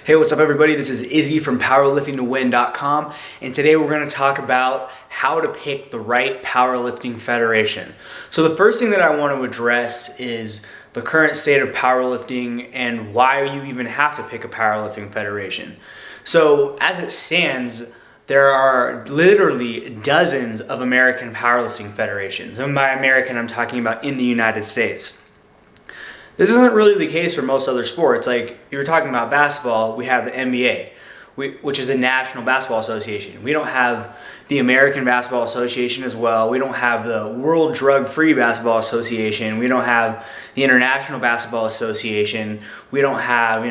Hey, what's up everybody? This is Izzy from PowerliftingToWin.com, and today we're going to talk about how to pick the right powerlifting federation. So the first thing that I want to address is the current state of powerlifting and why you even have to pick a powerlifting federation. So as it stands, there are literally dozens of American powerlifting federations. And by American, I'm talking about in the United States. This isn't really the case for most other sports. Like you were talking about basketball, we have the NBA, which is the National Basketball Association. We don't have the American Basketball Association as well. We don't have the World Drug-Free Basketball Association. We don't have the International Basketball Association. We don't have,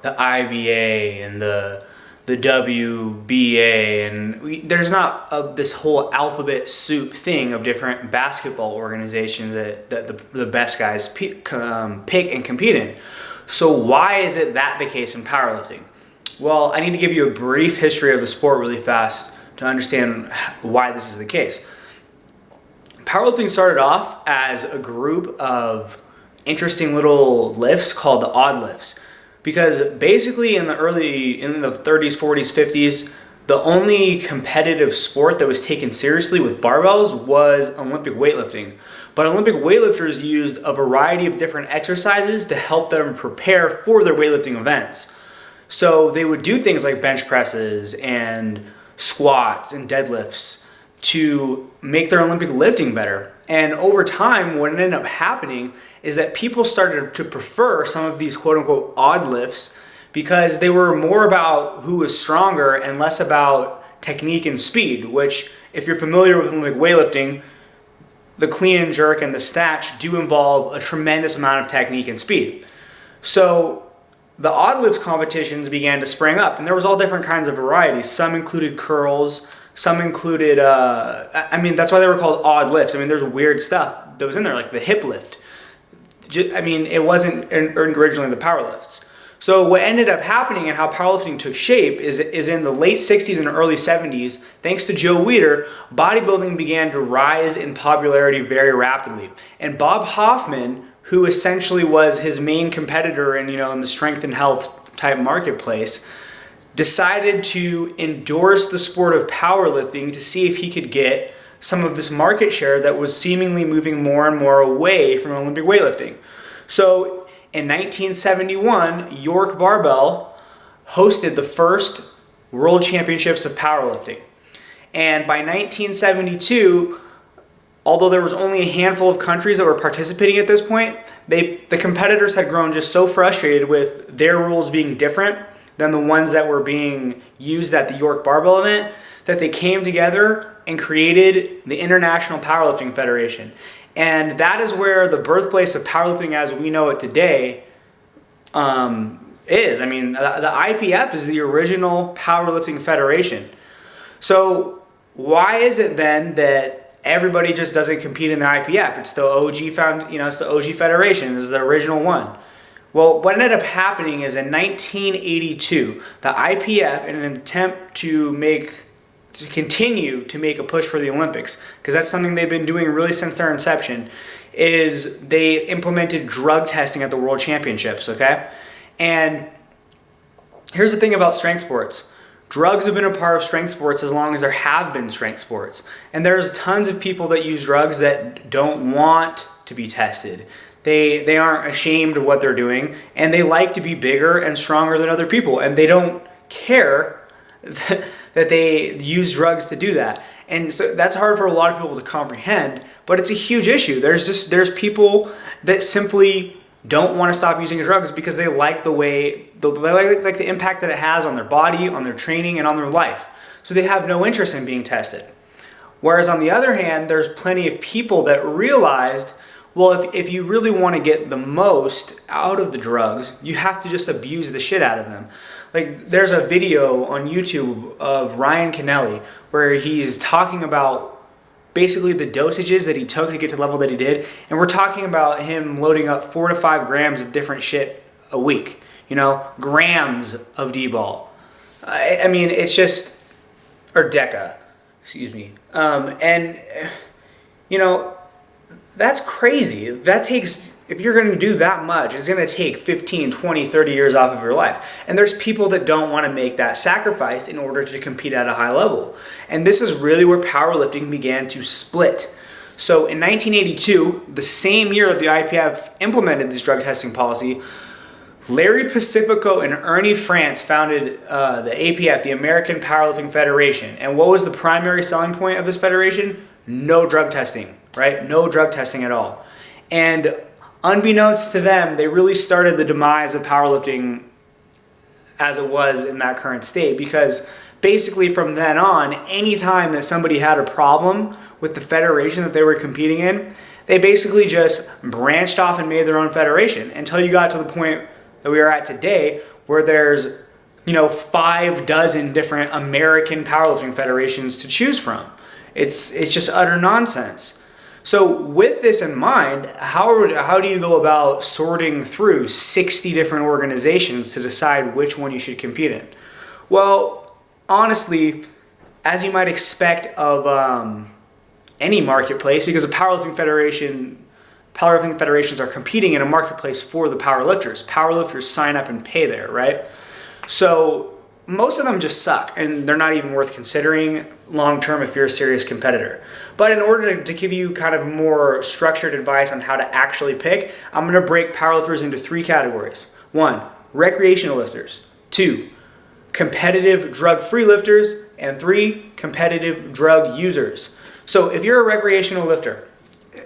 the IBA and the WBA, and there's not this whole alphabet soup thing of different basketball organizations that the best guys pick and compete in. So why is it that the case in powerlifting? Well, I need to give you a brief history of the sport really fast to understand why this is the case. Powerlifting started off as a group of interesting little lifts called the odd lifts. Because basically in the 30s, 40s, 50s, the only competitive sport that was taken seriously with barbells was Olympic weightlifting. But Olympic weightlifters used a variety of different exercises to help them prepare for their weightlifting events. So they would do things like bench presses and squats and deadlifts to make their Olympic lifting better. And over time, what ended up happening is that people started to prefer some of these quote-unquote odd lifts because they were more about who was stronger and less about technique and speed, which, if you're familiar with Olympic weightlifting, the clean and jerk and the snatch do involve a tremendous amount of technique and speed. So the odd lifts competitions began to spring up, and there was all different kinds of varieties. Some included curls, some included, that's why they were called odd lifts. There's weird stuff that was in there, like the hip lift. It wasn't originally the power lifts. So what ended up happening and how powerlifting took shape is in the late 60s and early 70s, thanks to Joe Weider, bodybuilding began to rise in popularity very rapidly. And Bob Hoffman, who essentially was his main competitor in the strength and health type marketplace, decided to endorse the sport of powerlifting to see if he could get some of this market share that was seemingly moving more and more away from Olympic weightlifting. So in 1971, York Barbell hosted the first World Championships of Powerlifting. And by 1972, although there was only a handful of countries that were participating at this point, the competitors had grown just so frustrated with their rules being different than the ones that were being used at the York Barbell event that they came together and created the International Powerlifting Federation. And that is where the birthplace of powerlifting as we know it today is. The IPF is the original powerlifting federation. So why is it then that everybody just doesn't compete in the IPF? It's the it's the OG federation. It's the original one. Well, what ended up happening is in 1982, the IPF, in an attempt to continue to make a push for the Olympics, because that's something they've been doing really since their inception, is they implemented drug testing at the World Championships, okay? And here's the thing about strength sports. Drugs have been a part of strength sports as long as there have been strength sports. And there's tons of people that use drugs that don't want to be tested. They aren't ashamed of what they're doing, and they like to be bigger and stronger than other people, and they don't care that they use drugs to do that. And so that's hard for a lot of people to comprehend, but it's a huge issue. There's people that simply don't want to stop using drugs because they like the impact that it has on their body, on their training, and on their life. So they have no interest in being tested. Whereas on the other hand, there's plenty of people that realized, well, if you really want to get the most out of the drugs, you have to just abuse the shit out of them. Like, there's a video on YouTube of Ryan Kennelly where he's talking about basically the dosages that he took to get to the level that he did. And we're talking about him loading up 4 to 5 grams of different shit a week, grams of D-ball. It's just, or deca, excuse me. That's crazy. That takes if you're going to do that much, it's going to take 15, 20, 30 years off of your life. And there's people that don't want to make that sacrifice in order to compete at a high level. And this is really where powerlifting began to split. So in 1982, the same year that the IPF implemented this drug testing policy, Larry Pacifico and Ernie France founded the APF, the American Powerlifting Federation. And what was the primary selling point of this federation? No drug testing, right? No drug testing at all. And unbeknownst to them, they really started the demise of powerlifting as it was in that current state, because basically from then on, anytime that somebody had a problem with the federation that they were competing in, they basically just branched off and made their own federation until you got to the point that we are at today, where there's 6 different American powerlifting federations to choose from. It's just utter nonsense. So with this in mind, how do you go about sorting through 60 different organizations to decide which one you should compete in? Well, honestly, as you might expect of any marketplace, because a powerlifting federations are competing in a marketplace for the powerlifters. Powerlifters sign up and pay there, right? So most of them just suck, and they're not even worth considering long-term if you're a serious competitor. But in order to give you kind of more structured advice on how to actually pick, I'm going to break powerlifters into 3 categories. 1, recreational lifters. 2, competitive drug-free lifters. And 3, competitive drug users. So if you're a recreational lifter,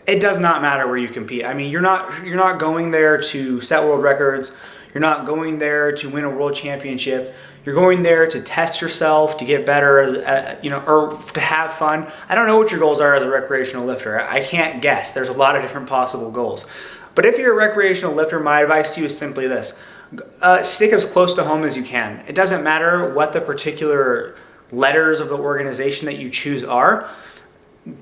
it does not matter where you compete. I mean, you're not going there to set world records. You're not going there to win a world championship. You're going there to test yourself, to get better, or to have fun. I don't know what your goals are as a recreational lifter. I can't guess. There's a lot of different possible goals. But if you're a recreational lifter, my advice to you is simply this. Stick as close to home as you can. It doesn't matter what the particular letters of the organization that you choose are.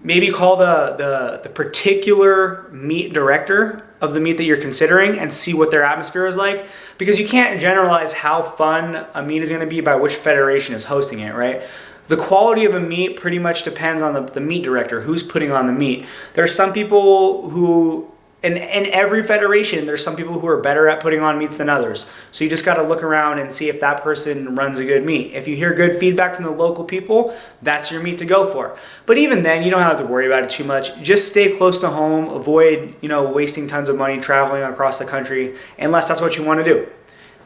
Maybe call the particular meet director of the meet that you're considering and see what their atmosphere is like, because you can't generalize how fun a meet is going to be by which federation is hosting it, right? The quality of a meet pretty much depends on the meet director, who's putting on the meet. There's some people who, in every federation, there's some people who are better at putting on meets than others. So you just got to look around and see if that person runs a good meet. If you hear good feedback from the local people, that's your meet to go for. But even then, you don't have to worry about it too much. Just stay close to home. Avoid, wasting tons of money traveling across the country, unless that's what you want to do.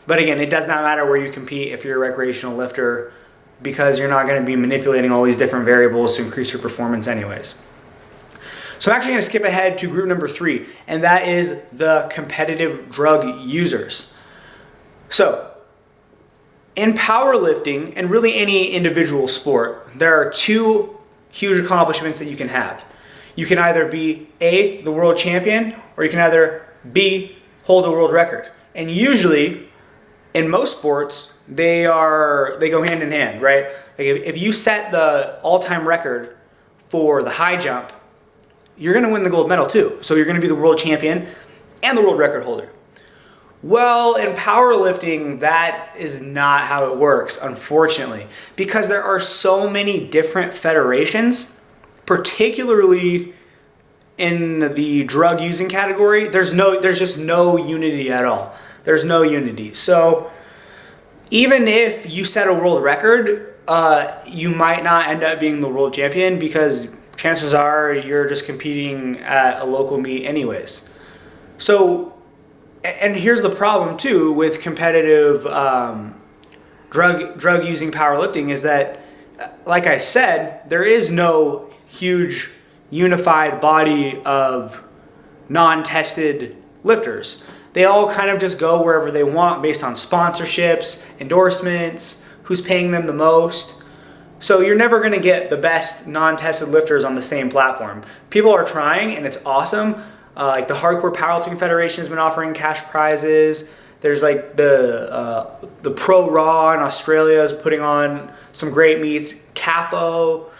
But again, it does not matter where you compete if you're a recreational lifter, because you're not going to be manipulating all these different variables to increase your performance anyways. So I'm actually going to skip ahead to group number 3, and that is the competitive drug users. So in powerlifting, and really any individual sport, there are 2 huge accomplishments that you can have. You can either be A, the world champion, or you can either B, hold a world record. And usually, in most sports, they go hand in hand, right? Like if you set the all-time record for the high jump, you're going to win the gold medal too. So you're going to be the world champion and the world record holder. Well, in powerlifting, that is not how it works, unfortunately, because there are so many different federations, particularly in the drug using category. There's just no unity at all. There's no unity. So even if you set a world record, you might not end up being the world champion, because chances are you're just competing at a local meet anyways. So, and here's the problem too with competitive drug using powerlifting is that, like I said, there is no huge unified body of non-tested lifters. They all kind of just go wherever they want based on sponsorships, endorsements, who's paying them the most. So you're never going to get the best non-tested lifters on the same platform. People are trying, and it's awesome. Like the Hardcore Powerlifting Federation has been offering cash prizes. There's like the Pro Raw in Australia is putting on some great meets. Capo,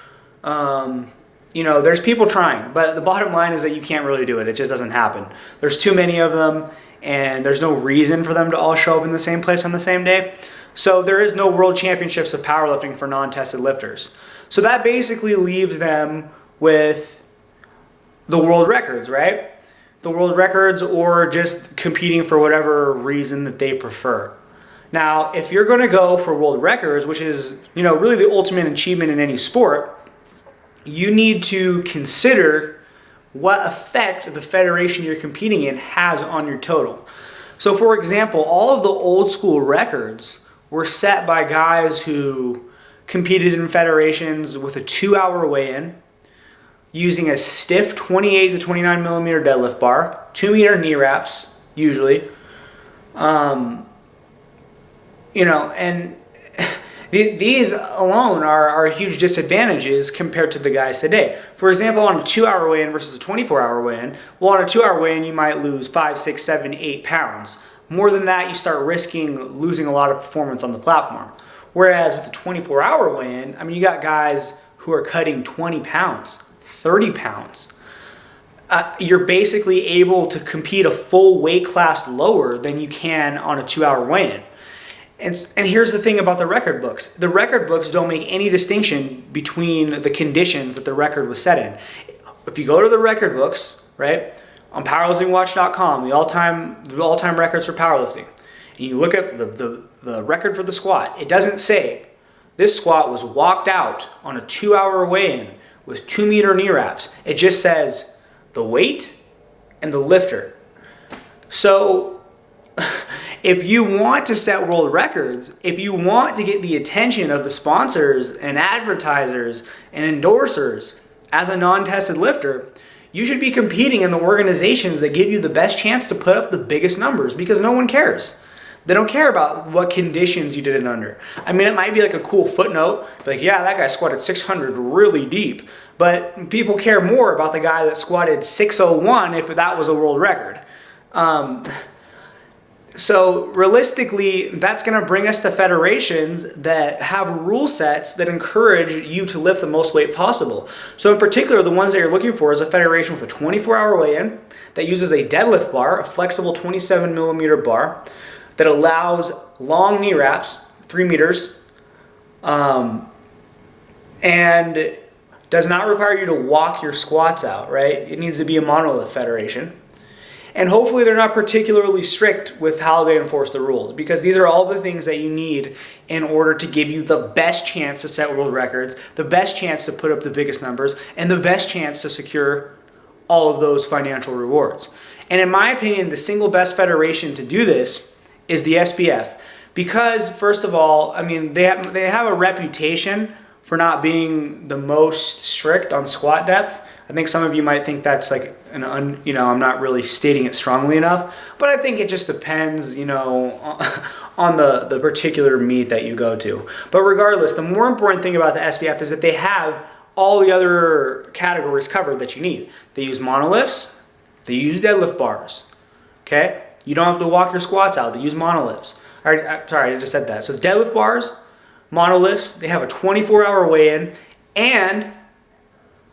there's people trying, but the bottom line is that you can't really do it. It just doesn't happen. There's too many of them, and there's no reason for them to all show up in the same place on the same day. So there is no world championships of powerlifting for non-tested lifters. So that basically leaves them with the world records, right? the world records or just competing for whatever reason that they prefer. Now, if you're going to go for world records, which is, really the ultimate achievement in any sport, you need to consider what effect the federation you're competing in has on your total. So, for example, all of the old school records were set by guys who competed in federations with a 2-hour weigh-in, using a stiff 28 to 29 millimeter deadlift bar, 2 meter knee wraps, usually. And these alone are huge disadvantages compared to the guys today. For example, on a 2-hour weigh-in versus a 24-hour weigh-in, well, on a 2-hour weigh-in, you might lose 5, 6, 7, 8 pounds. More than that, you start risking losing a lot of performance on the platform. Whereas with a 24-hour weigh-in, you got guys who are cutting 20 pounds, 30 pounds. You're basically able to compete a full weight class lower than you can on a 2-hour weigh-in. And here's the thing about the record books. The record books don't make any distinction between the conditions that the record was set in. If you go to the record books, right, on powerliftingwatch.com, the all-time records for powerlifting, and you look at the record for the squat, it doesn't say this squat was walked out on a 2-hour weigh-in with 2 meter knee wraps. It just says the weight and the lifter. So if you want to set world records, if you want to get the attention of the sponsors and advertisers and endorsers as a non-tested lifter, you should be competing in the organizations that give you the best chance to put up the biggest numbers, because no one cares. They don't care about what conditions you did it under. It might be like a cool footnote, like, yeah, that guy squatted 600 really deep, but people care more about the guy that squatted 601 if that was a world record. So realistically, that's going to bring us to federations that have rule sets that encourage you to lift the most weight possible. So in particular, the ones that you're looking for is a federation with a 24-hour weigh-in that uses a deadlift bar, a flexible 27 millimeter bar that allows long knee wraps, 3 meters, and does not require you to walk your squats out, right? It needs to be a monolith federation. And hopefully they're not particularly strict with how they enforce the rules, because these are all the things that you need in order to give you the best chance to set world records, the best chance to put up the biggest numbers, and the best chance to secure all of those financial rewards. And in my opinion, the single best federation to do this is the SBF, because first of all, they have a reputation for not being the most strict on squat depth. I think some of you might think that's like I'm not really stating it strongly enough, but I think it just depends, on the particular meet that you go to. But regardless, the more important thing about the SBF is that they have all the other categories covered that you need. They use monolifts, they use deadlift bars, okay? You don't have to walk your squats out, they use monolifts. All right, sorry, I just said that. So deadlift bars, monolifts, they have a 24-hour weigh-in, and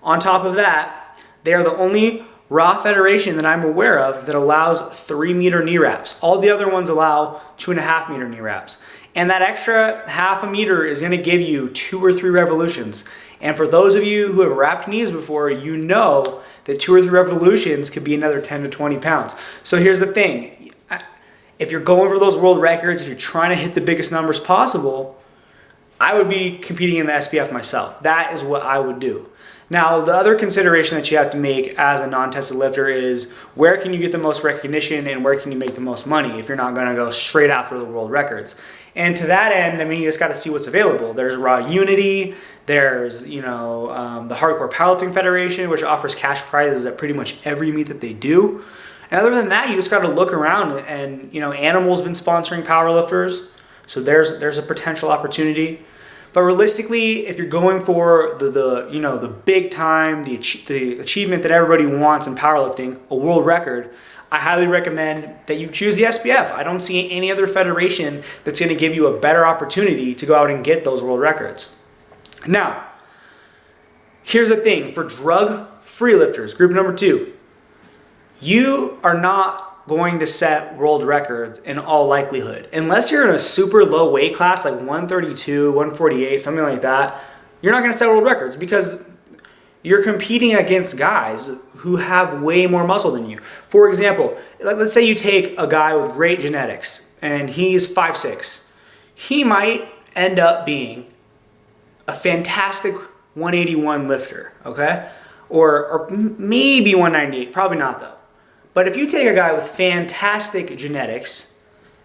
on top of that, they are the only raw federation that I'm aware of that allows 3 meter knee wraps. All the other ones allow 2.5 meter knee wraps. And that extra half a meter is going to give you 2 or 3 revolutions. And for those of you who have wrapped knees before, you know that 2 or 3 revolutions could be another 10 to 20 pounds. So here's the thing. If you're going for those world records, if you're trying to hit the biggest numbers possible, I would be competing in the SPF myself. That is what I would do. Now, the other consideration that you have to make as a non-tested lifter is where can you get the most recognition and where can you make the most money if you're not going to go straight after the world records. And to that end, you just got to see what's available. There's Raw Unity, there's the Hardcore Powerlifting Federation, which offers cash prizes at pretty much every meet that they do. And other than that, you just got to look around, and Animal's been sponsoring powerlifters, so there's a potential opportunity. But realistically, if you're going for the big time, the achievement that everybody wants in powerlifting, a world record, I highly recommend that you choose the SPF. I don't see any other federation that's going to give you a better opportunity to go out and get those world records. Now, here's the thing. For drug-free lifters, group number 2, you are not going to set world records in all likelihood. Unless you're in a super low weight class, like 132, 148, something like that, you're not going to set world records because you're competing against guys who have way more muscle than you. For example, let's say you take a guy with great genetics and he's 5'6". He might end up being a fantastic 181 lifter, okay? Or maybe 198, probably not though. But if you take a guy with fantastic genetics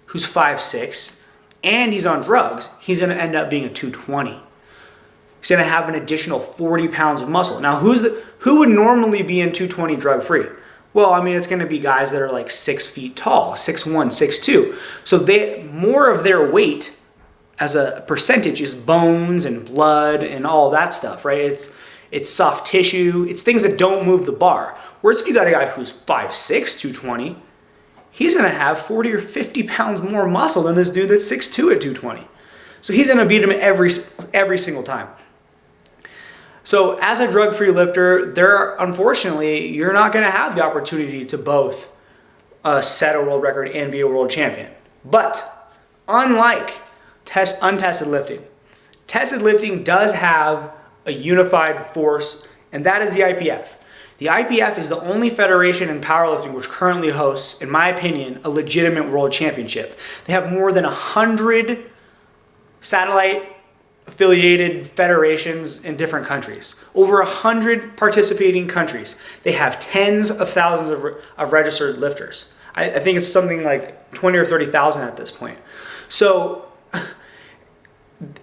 who's 5'6", and he's on drugs, he's gonna end up being a 220. He's gonna have an additional 40 pounds of muscle. Now, who would normally be in 220 drug-free? Well, I mean, it's gonna be guys that are like 6 feet tall, 6'1", 6'2". So more of their weight as a percentage is bones and blood and all that stuff, right? It's soft tissue, it's things that don't move the bar. Whereas if you got a guy who's 5'6", 220, he's gonna have 40 or 50 pounds more muscle than this dude that's 6'2" at 220. So he's gonna beat him every single time. So as a drug-free lifter, unfortunately, you're not gonna have the opportunity to both set a world record and be a world champion. But unlike untested lifting, tested lifting does have a unified force, and that is the IPF. The IPF is the only federation in powerlifting which currently hosts, in my opinion, a legitimate world championship. They have more than 100 satellite affiliated federations in different countries. Over 100 participating countries. They have tens of thousands of registered lifters. I think it's something like 20 or 30,000 at this point. So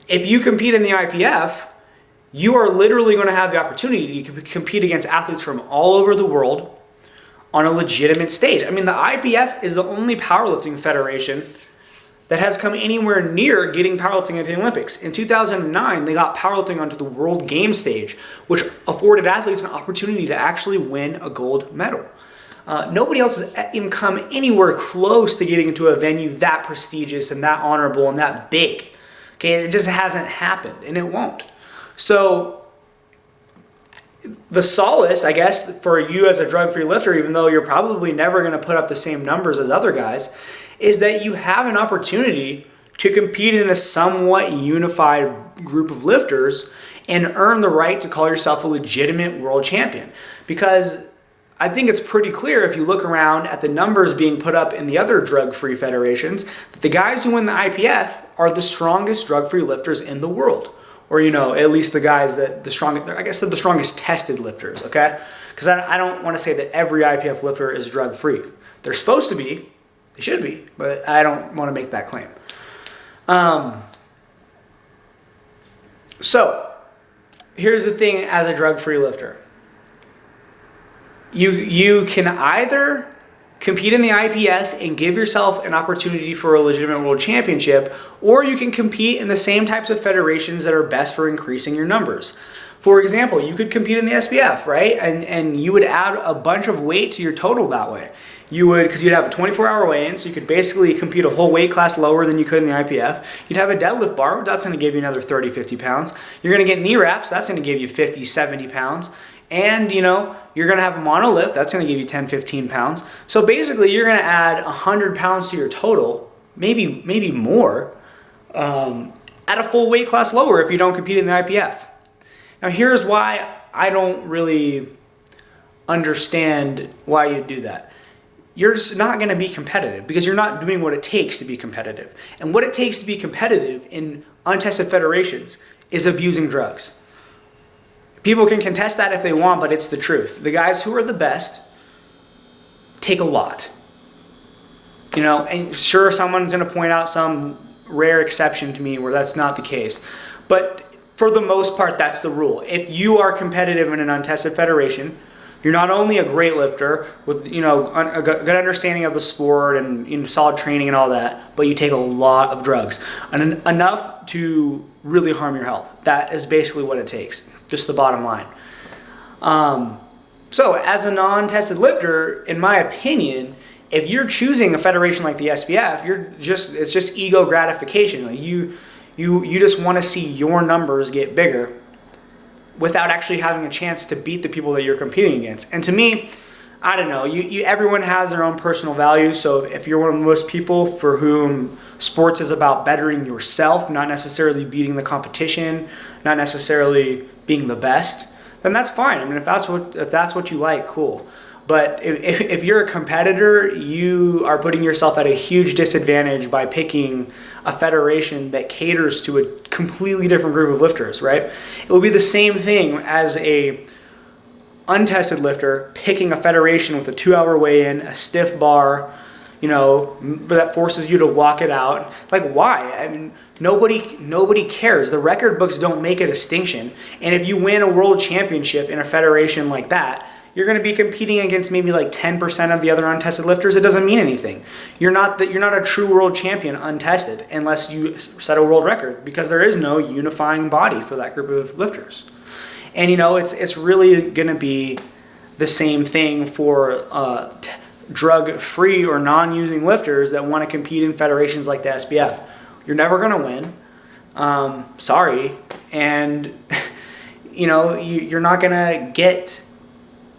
if you compete in the IPF, you are literally going to have the opportunity to compete against athletes from all over the world on a legitimate stage. I mean, the IPF is the only powerlifting federation that has come anywhere near getting powerlifting into the Olympics. In 2009, they got powerlifting onto the World Games stage, which afforded athletes an opportunity to actually win a gold medal. Nobody else has even come anywhere close to getting into a venue that prestigious and that honorable and that big. Okay, it just hasn't happened, and it won't. So the solace, I guess, for you as a drug-free lifter, even though you're probably never going to put up the same numbers as other guys, is that you have an opportunity to compete in a somewhat unified group of lifters and earn the right to call yourself a legitimate world champion. Because I think it's pretty clear if you look around at the numbers being put up in the other drug-free federations, that the guys who win the IPF are the strongest drug-free lifters in the world. Or, at least the guys the strongest tested lifters, okay? Because I don't want to say that every IPF lifter is drug-free. They're supposed to be, they should be, but I don't want to make that claim. So, here's the thing as a drug-free lifter. You can either compete in the IPF and give yourself an opportunity for a legitimate world championship, or you can compete in the same types of federations that are best for increasing your numbers. For example, you could compete in the SBF, right? And you would add a bunch of weight to your total that way. You would, because you'd have a 24-hour weigh-in, so you could basically compete a whole weight class lower than you could in the IPF. You'd have a deadlift bar, that's going to give you another 30, 50 pounds. You're going to get knee wraps, that's going to give you 50, 70 pounds. And, you're going to have a monolift, that's going to give you 10, 15 pounds. So basically, you're going to add 100 pounds to your total, maybe more, at a full weight class lower if you don't compete in the IPF. Now, here's why I don't really understand why you do that. You're just not going to be competitive because you're not doing what it takes to be competitive. And what it takes to be competitive in untested federations is abusing drugs. People can contest that if they want, but it's the truth. The guys who are the best take a lot. And sure, someone's going to point out some rare exception to me where that's not the case. But for the most part, that's the rule. If you are competitive in an untested federation, you're not only a great lifter with a good understanding of the sport and solid training and all that, but you take a lot of drugs, and enough to really harm your health. That is basically what it takes, just the bottom line. So as a non-tested lifter, in my opinion, if you're choosing a federation like the SBF, it's just ego gratification. Like you just want to see your numbers get bigger without actually having a chance to beat the people that you're competing against. And to me, I don't know, everyone has their own personal values. So if you're one of those people for whom sports is about bettering yourself, not necessarily beating the competition, not necessarily being the best, then that's fine. I mean, if that's what you like, cool. But if you're a competitor, you are putting yourself at a huge disadvantage by picking a federation that caters to a completely different group of lifters, right? It would be the same thing as a untested lifter picking a federation with a 2-hour weigh-in, a stiff bar, you know, that forces you to walk it out. Like, why? I mean, nobody cares. The record books don't make a distinction. And if you win a world championship in a federation like that, you're going to be competing against maybe like 10% of the other untested lifters. It doesn't mean anything. You're not a true world champion untested unless you set a world record, because there is no unifying body for that group of lifters. And you know, it's really going to be the same thing for drug-free or non-using lifters that want to compete in federations like the SBF. You're never going to win. Sorry. And you know, you're not going to get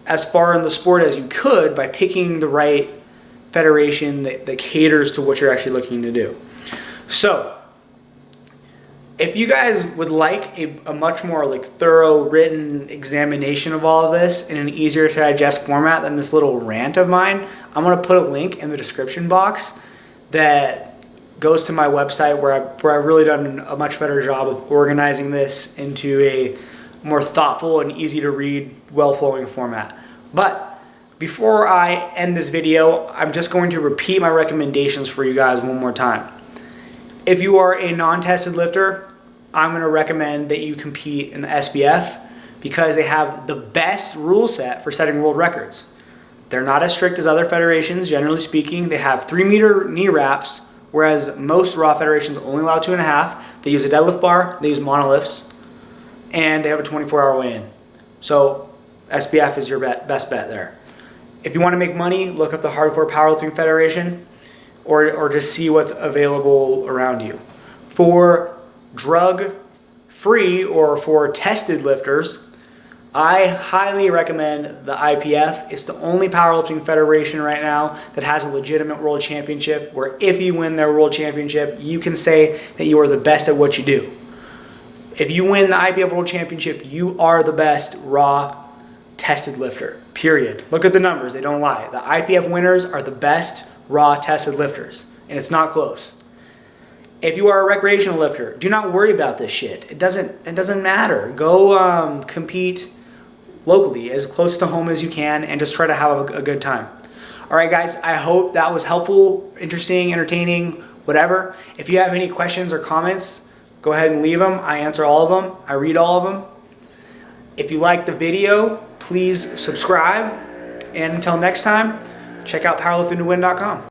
as far in the sport as you could by picking the right federation that caters to what you're actually looking to do. So if you guys would like a much more like thorough written examination of all of this in an easier to digest format than this little rant of mine, I'm going to put a link in the description box that goes to my website where I've really done a much better job of organizing this into a more thoughtful and easy to read, well-flowing format. But before I end this video, I'm just going to repeat my recommendations for you guys one more time. If you are a non-tested lifter, I'm going to recommend that you compete in the SBF because they have the best rule set for setting world records. They're not as strict as other federations, generally speaking. They have 3-meter knee wraps, whereas most raw federations only allow 2.5. They use a deadlift bar, they use monolifts, and they have a 24-hour weigh-in. So SBF is your best bet there. If you want to make money, look up the Hardcore Powerlifting Federation or just see what's available around you. For drug-free or for tested lifters, I highly recommend the IPF. It's the only powerlifting federation right now that has a legitimate world championship where if you win their world championship, you can say that you are the best at what you do. If you win the IPF World Championship, you are the best raw tested lifter, period. Look at the numbers, they don't lie. The IPF winners are the best raw tested lifters, and it's not close. If you are a recreational lifter, do not worry about this shit. It doesn't matter. Go compete locally, as close to home as you can, and just try to have a good time. All right, guys, I hope that was helpful, interesting, entertaining, whatever. If you have any questions or comments, go ahead and leave them. I answer all of them. I read all of them. If you liked the video, please subscribe. And until next time, check out PowerliftingToWin.com.